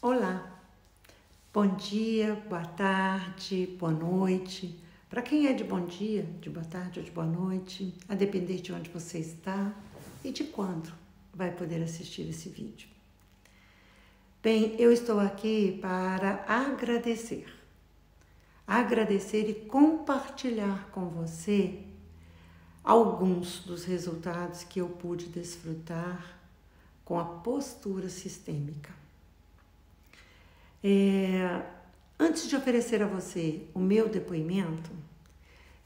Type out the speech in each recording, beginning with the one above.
Olá, bom dia, boa tarde, boa noite. Para quem é de bom dia, de boa tarde ou de boa noite, a depender de onde você está e de quando vai poder assistir esse vídeo. Bem, eu estou aqui para agradecer e compartilhar com você alguns dos resultados que eu pude desfrutar com a postura sistêmica. Antes de oferecer a você o meu depoimento,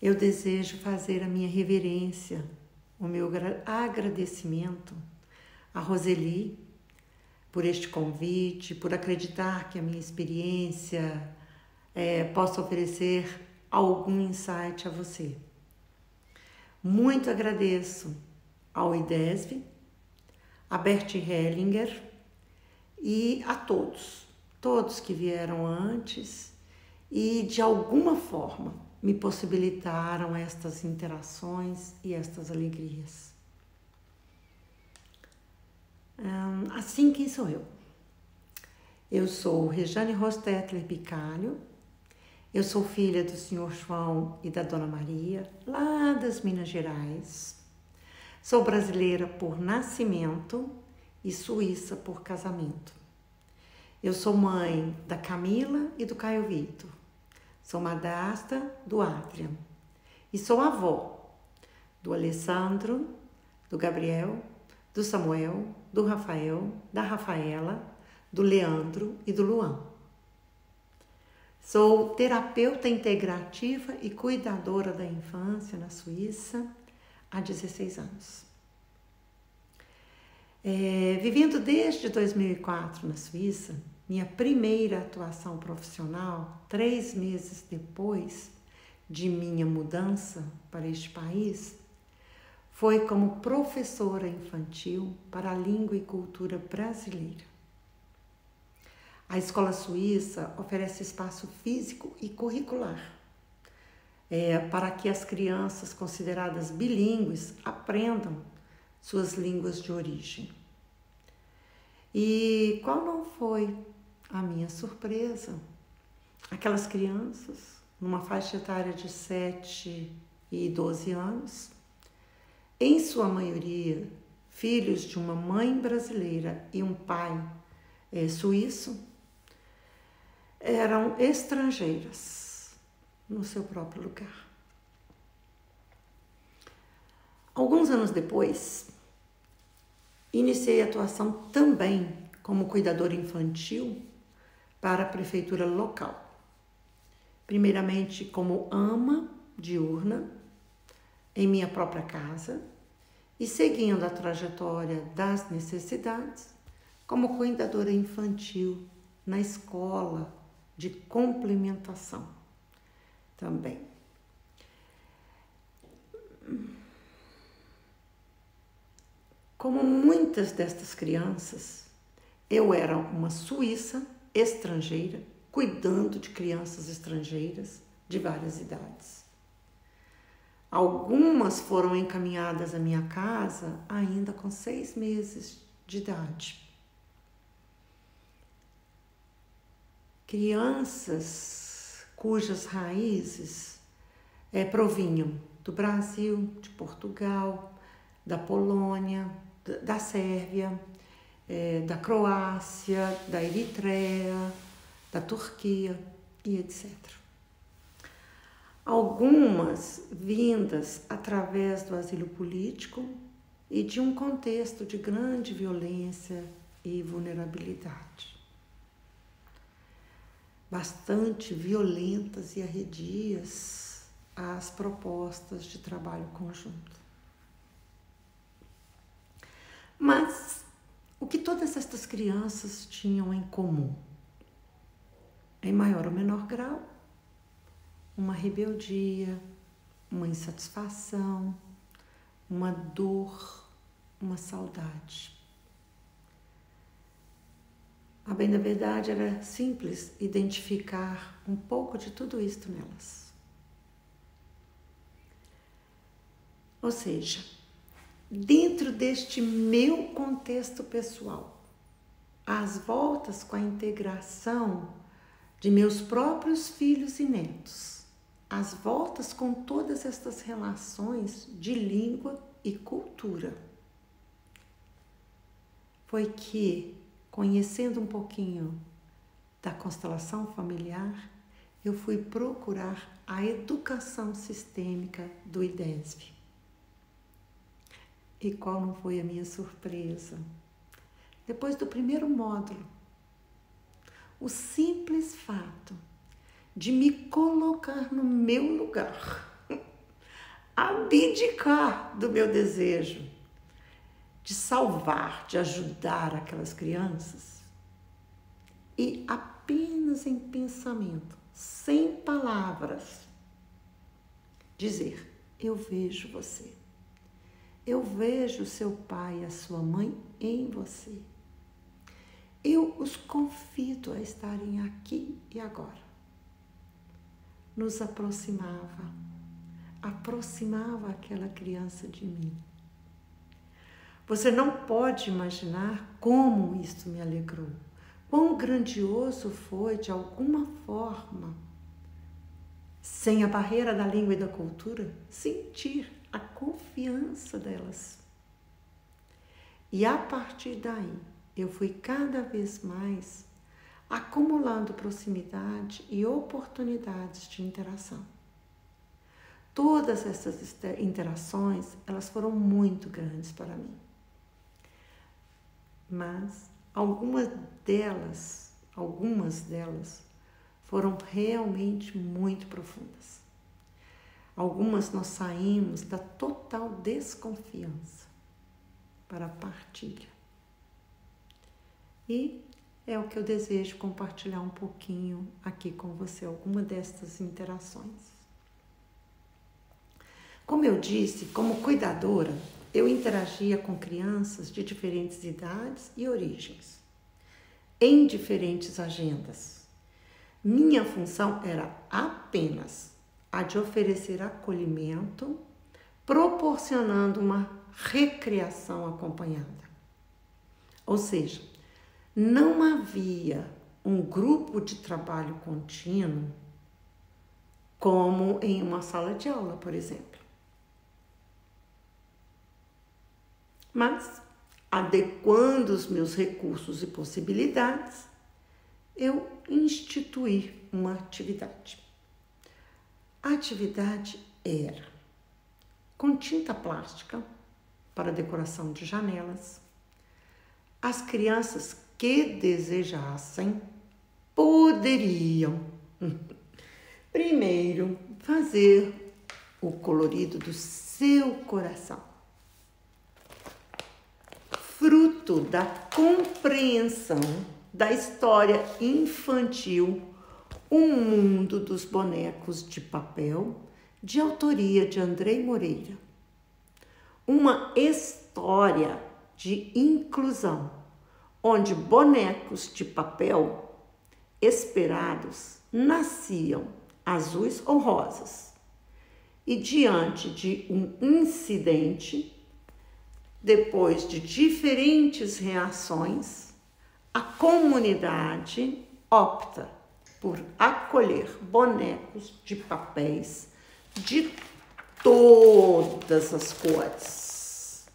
eu desejo fazer a minha reverência, o meu agradecimento a Roseli por este convite, por acreditar que a minha experiência possa oferecer algum insight a você. Muito agradeço ao IDESV, a Bert Hellinger e a todos que vieram antes e de alguma forma me possibilitaram estas interações e estas alegrias. Assim, quem sou eu? Eu sou Rejane Rostetler Bicalho, eu sou filha do senhor João e da dona Maria, lá das Minas Gerais. Sou brasileira por nascimento e suíça por casamento. Eu sou mãe da Camila e do Caio Vitor. Sou madrasta do Adrian. E sou avó do Alessandro, do Gabriel, do Samuel, do Rafael, da Rafaela, do Leandro e do Luan. Sou terapeuta integrativa e cuidadora da infância na Suíça há 16 anos. Vivendo desde 2004 na Suíça, minha primeira atuação profissional, 3 meses depois de minha mudança para este país, foi como professora infantil para a língua e cultura brasileira. A escola suíça oferece espaço físico e curricular para que as crianças consideradas bilíngues aprendam suas línguas de origem. E qual não foi a minha surpresa? Aquelas crianças, numa faixa etária de 7 e 12 anos, em sua maioria filhos de uma mãe brasileira e um pai suíço, eram estrangeiras no seu próprio lugar. Alguns anos depois, iniciei a atuação também como cuidadora infantil para a prefeitura local. Primeiramente como ama diurna em minha própria casa e seguindo a trajetória das necessidades como cuidadora infantil na escola de complementação também. Como muitas destas crianças, eu era uma suíça estrangeira, cuidando de crianças estrangeiras de várias idades. Algumas foram encaminhadas à minha casa ainda com 6 meses de idade. Crianças cujas raízes provinham do Brasil, de Portugal, da Polônia, da Sérvia, da Croácia, da Eritreia, da Turquia e etc. Algumas vindas através do asilo político e de um contexto de grande violência e vulnerabilidade. Bastante violentas e arredias às propostas de trabalho conjunto. Mas o que todas estas crianças tinham em comum? Em maior ou menor grau, uma rebeldia, uma insatisfação, uma dor, uma saudade. A bem da verdade era simples identificar um pouco de tudo isto nelas. Ou seja, dentro deste meu contexto pessoal, às voltas com a integração de meus próprios filhos e netos, às voltas com todas estas relações de língua e cultura. Foi que, conhecendo um pouquinho da constelação familiar, eu fui procurar a educação sistêmica do IDESB. E qual não foi a minha surpresa? Depois do primeiro módulo, o simples fato de me colocar no meu lugar, abdicar do meu desejo de salvar, de ajudar aquelas crianças, e apenas em pensamento, sem palavras, dizer: eu vejo você, eu vejo seu pai e a sua mãe em você, eu os convido a estarem aqui e agora. Nos aproximava aquela criança de mim. Você não pode imaginar como isso me alegrou, quão grandioso foi, de alguma forma, sem a barreira da língua e da cultura, sentir a confiança delas. E a partir daí, eu fui cada vez mais acumulando proximidade e oportunidades de interação. Todas essas interações, elas foram muito grandes para mim. Mas algumas delas foram realmente muito profundas. Algumas nós saímos da total desconfiança para a partilha. E é o que eu desejo compartilhar um pouquinho aqui com você, alguma destas interações. Como eu disse, como cuidadora, eu interagia com crianças de diferentes idades e origens, em diferentes agendas. Minha função era apenas a de oferecer acolhimento, proporcionando uma recreação acompanhada. Ou seja, não havia um grupo de trabalho contínuo como em uma sala de aula, por exemplo. Mas, adequando os meus recursos e possibilidades, eu instituí uma atividade. A atividade era com tinta plástica para decoração de janelas. As crianças que desejassem poderiam, primeiro, fazer o colorido do seu coração, fruto da compreensão da história infantil O Mundo dos Bonecos de Papel, de autoria de Andrei Moreira. Uma história de inclusão, onde bonecos de papel esperados nasciam azuis ou rosas. E diante de um incidente, depois de diferentes reações, a comunidade opta por acolher bonecos de papéis de todas as cores.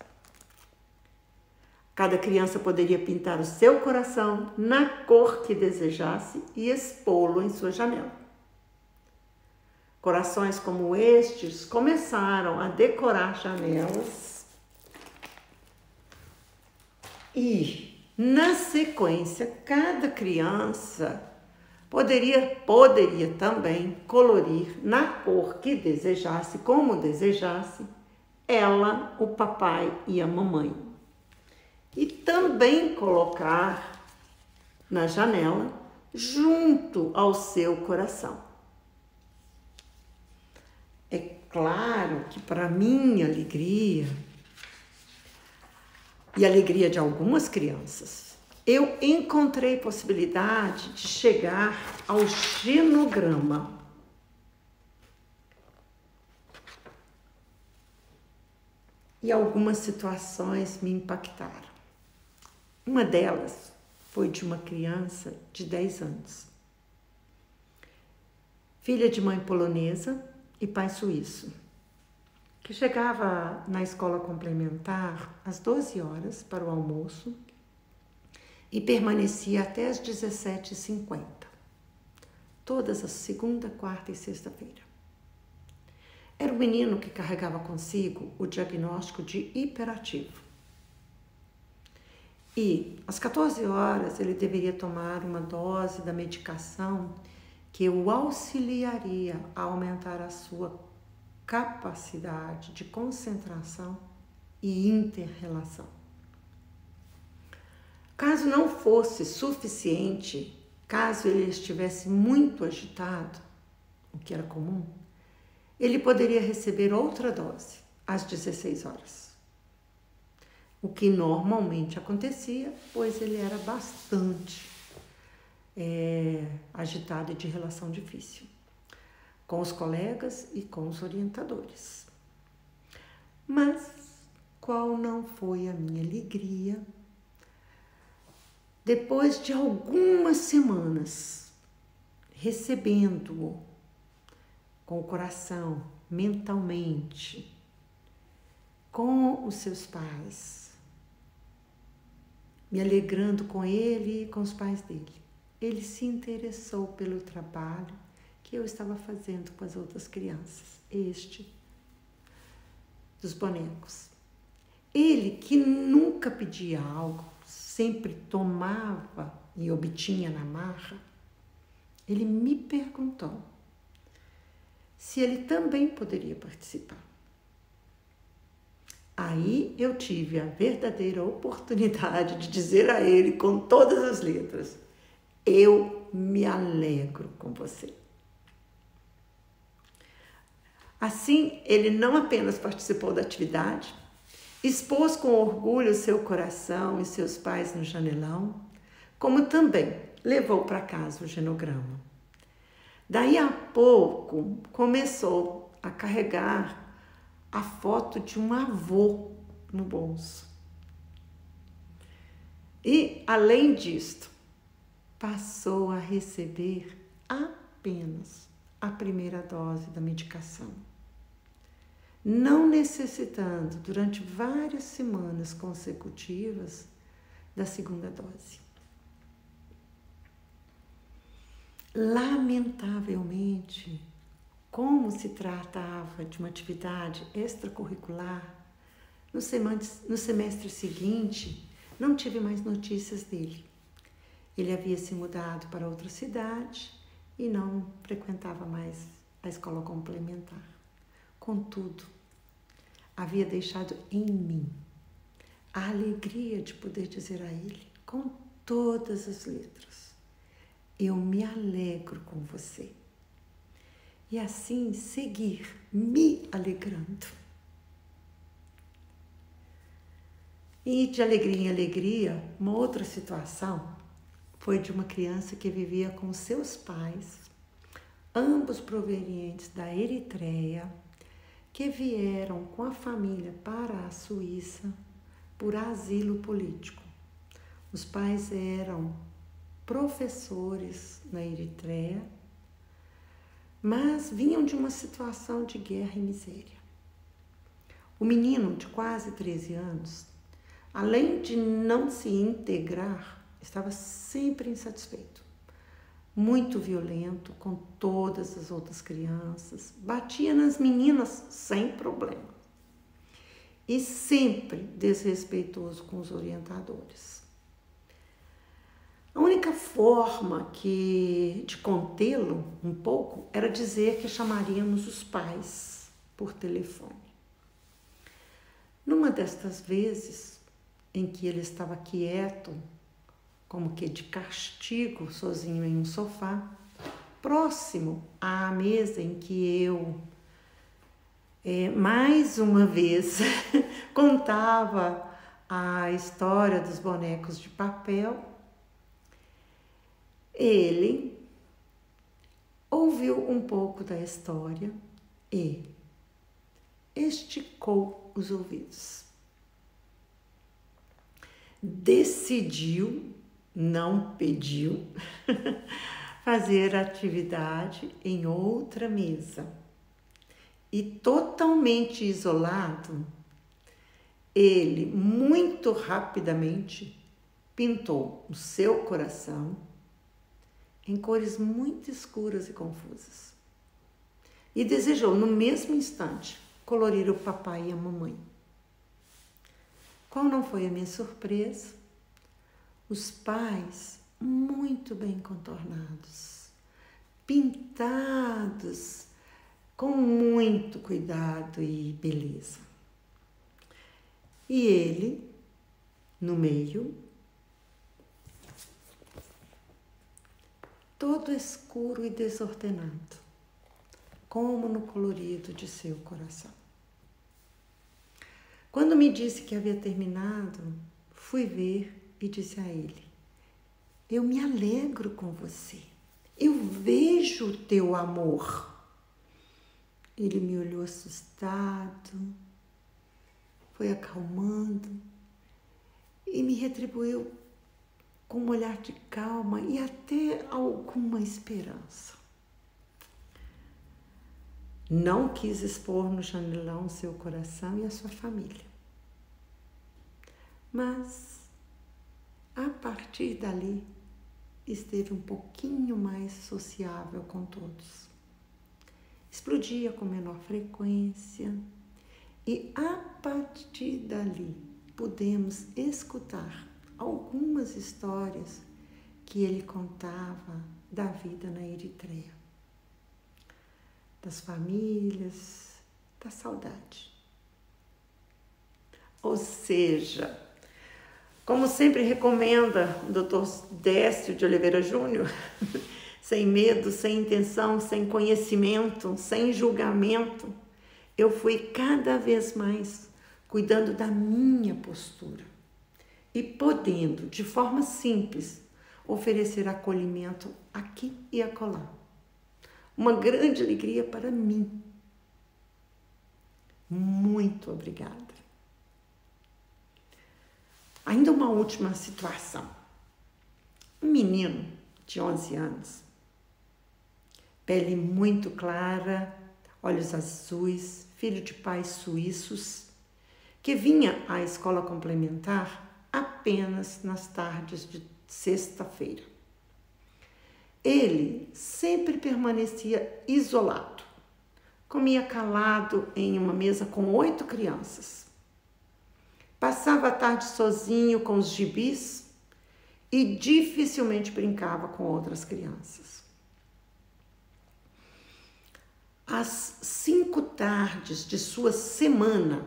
Cada criança poderia pintar o seu coração na cor que desejasse e expô-lo em sua janela. Corações como estes começaram a decorar janelas e, na sequência, cada criança poderia também colorir na cor que desejasse, como desejasse, ela, o papai e a mamãe. E também colocar na janela junto ao seu coração. É claro que, para minha alegria e a alegria de algumas crianças, eu encontrei possibilidade de chegar ao genograma. E algumas situações me impactaram. Uma delas foi de uma criança de 10 anos. Filha de mãe polonesa e pai suíço, que chegava na escola complementar às 12 horas para o almoço e permanecia até às 17h50, todas as segunda, quarta e sexta-feira. Era um menino que carregava consigo o diagnóstico de hiperativo. E às 14 horas ele deveria tomar uma dose da medicação que o auxiliaria a aumentar a sua capacidade de concentração e inter-relação. Caso não fosse suficiente, caso ele estivesse muito agitado, o que era comum, ele poderia receber outra dose às 16 horas. O que normalmente acontecia, pois ele era bastante agitado e de relação difícil com os colegas e com os orientadores. Mas qual não foi a minha alegria depois de algumas semanas recebendo-o com o coração, mentalmente, com os seus pais, me alegrando com ele e com os pais dele. Ele se interessou pelo trabalho que eu estava fazendo com as outras crianças, dos bonecos. Ele, que nunca pedia algo, sempre tomava e obtinha na marra, ele me perguntou se ele também poderia participar. Aí eu tive a verdadeira oportunidade de dizer a ele com todas as letras: eu me alegro com você. Assim, ele não apenas participou da atividade, expôs com orgulho seu coração e seus pais no janelão, como também levou para casa o genograma. Daí a pouco começou a carregar a foto de um avô no bolso. E, além disto, passou a receber apenas a primeira dose da medicação, não necessitando, durante várias semanas consecutivas, da segunda dose. Lamentavelmente, como se tratava de uma atividade extracurricular, no semestre seguinte, não tive mais notícias dele. Ele havia se mudado para outra cidade e não frequentava mais a escola complementar. Contudo, havia deixado em mim a alegria de poder dizer a ele, com todas as letras: eu me alegro com você. E assim seguir me alegrando. E de alegria em alegria, uma outra situação foi de uma criança que vivia com seus pais, ambos provenientes da Eritreia, que vieram com a família para a Suíça por asilo político. Os pais eram professores na Eritreia, mas vinham de uma situação de guerra e miséria. O menino, de quase 13 anos, além de não se integrar, estava sempre insatisfeito, muito violento com todas as outras crianças, batia nas meninas sem problema e sempre desrespeitoso com os orientadores. A única forma de contê-lo um pouco era dizer que chamaríamos os pais por telefone. Numa destas vezes em que ele estava quieto, como que de castigo, sozinho em um sofá, próximo à mesa em que eu, mais uma vez, contava a história dos bonecos de papel, ele ouviu um pouco da história e esticou os ouvidos. Decidiu não pediu fazer atividade em outra mesa. E totalmente isolado, ele muito rapidamente pintou o seu coração em cores muito escuras e confusas. E desejou, no mesmo instante, colorir o papai e a mamãe. Qual não foi a minha surpresa? Os pais muito bem contornados, pintados com muito cuidado e beleza. E ele, no meio, todo escuro e desordenado, como no colorido de seu coração. Quando me disse que havia terminado, fui ver e disse a ele: eu me alegro com você, eu vejo o teu amor. Ele me olhou assustado, foi acalmando e me retribuiu com um olhar de calma e até alguma esperança. Não quis expor no janelão seu coração e a sua família. Mas, a partir dali, esteve um pouquinho mais sociável com todos. Explodia com menor frequência e, a partir dali, pudemos escutar algumas histórias que ele contava da vida na Eritreia, das famílias, da saudade. Ou seja, como sempre recomenda o Dr. Décio de Oliveira Júnior, sem medo, sem intenção, sem conhecimento, sem julgamento, eu fui cada vez mais cuidando da minha postura e podendo, de forma simples, oferecer acolhimento aqui e acolá. Uma grande alegria para mim. Muito obrigada. Ainda uma última situação. Um menino de 11 anos, pele muito clara, olhos azuis, filho de pais suíços, que vinha à escola complementar apenas nas tardes de sexta-feira. Ele sempre permanecia isolado, comia calado em uma mesa com 8 crianças. Passava a tarde sozinho com os gibis e dificilmente brincava com outras crianças. As 5 tardes de sua semana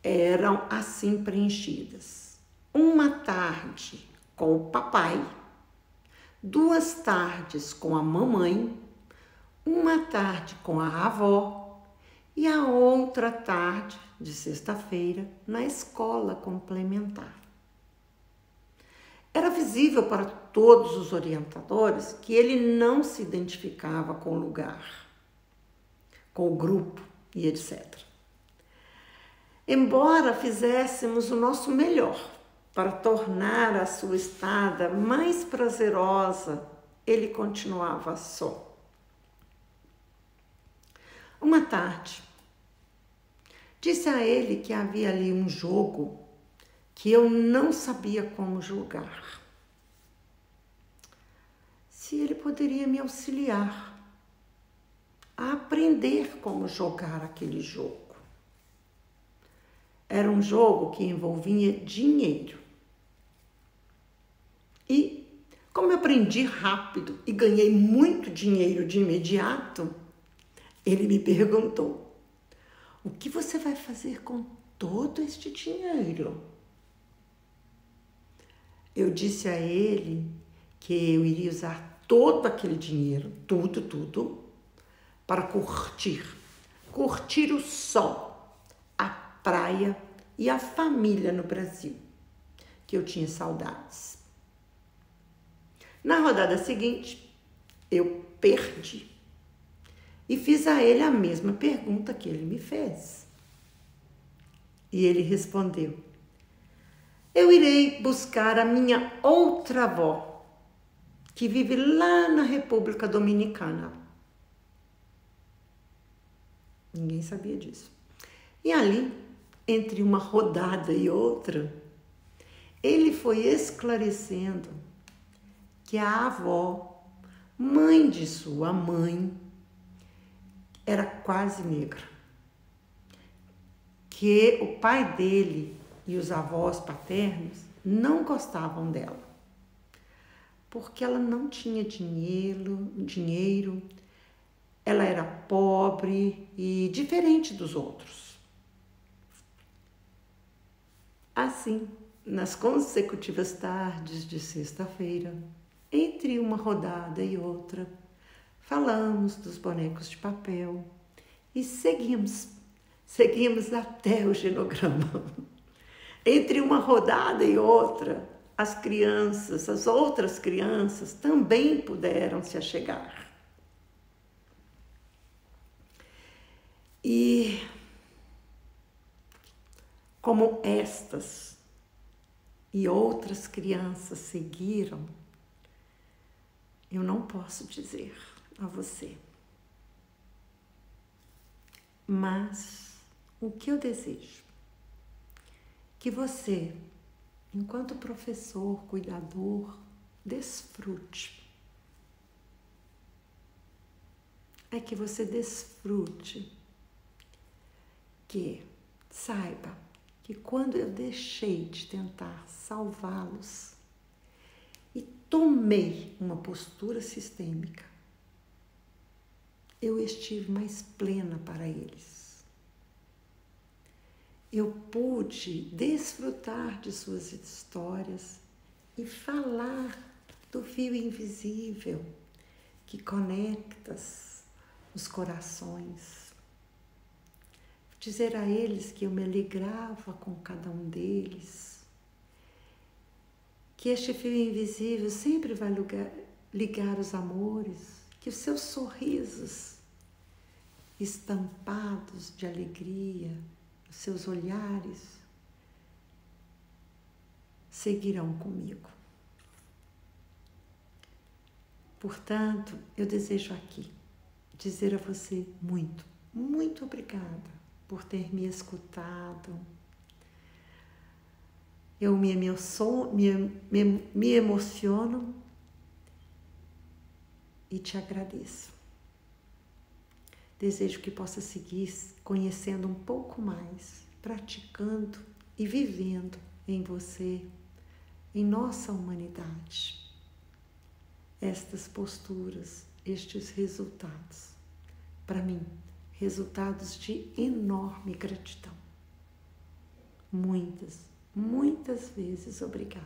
eram assim preenchidas. Uma tarde com o papai, 2 tardes com a mamãe, uma tarde com a avó e a outra tarde de sexta-feira na escola complementar. Era visível para todos os orientadores que ele não se identificava com o lugar, com o grupo e etc. Embora fizéssemos o nosso melhor para tornar a sua estada mais prazerosa, ele continuava só. Uma tarde, disse a ele que havia ali um jogo que eu não sabia como julgar. Se ele poderia me auxiliar a aprender como jogar aquele jogo. Era um jogo que envolvia dinheiro. E, como eu aprendi rápido e ganhei muito dinheiro de imediato, ele me perguntou: o que você vai fazer com todo este dinheiro? Eu disse a ele que eu iria usar todo aquele dinheiro, tudo, para curtir o sol, a praia e a família no Brasil, que eu tinha saudades. Na rodada seguinte, eu perdi e fiz a ele a mesma pergunta que ele me fez. E ele respondeu: eu irei buscar a minha outra avó, que vive lá na República Dominicana. Ninguém sabia disso. E ali, entre uma rodada e outra, ele foi esclarecendo que a avó, mãe de sua mãe, era quase negra. Que o pai dele e os avós paternos não gostavam dela, porque ela não tinha dinheiro, ela era pobre e diferente dos outros. Assim, nas consecutivas tardes de sexta-feira, entre uma rodada e outra, falamos dos bonecos de papel e seguimos até o genograma. Entre uma rodada e outra, as outras crianças também puderam se achegar. E como estas e outras crianças seguiram, eu não posso dizer a você. Mas o que eu desejo? Que você, enquanto professor, cuidador, desfrute. É que você desfrute, que saiba que quando eu deixei de tentar salvá-los e tomei uma postura sistêmica, eu estive mais plena para eles. Eu pude desfrutar de suas histórias e falar do fio invisível que conecta os corações. Dizer a eles que eu me alegrava com cada um deles, que este fio invisível sempre vai ligar os amores, que os seus sorrisos estampados de alegria, os seus olhares seguirão comigo. Portanto, eu desejo aqui dizer a você muito obrigada por ter me escutado. Eu me emociono e te agradeço. Desejo que possa seguir conhecendo um pouco mais, praticando e vivendo em você, em nossa humanidade, estas posturas, estes resultados. Para mim, resultados de enorme gratidão. Muitas vezes obrigada.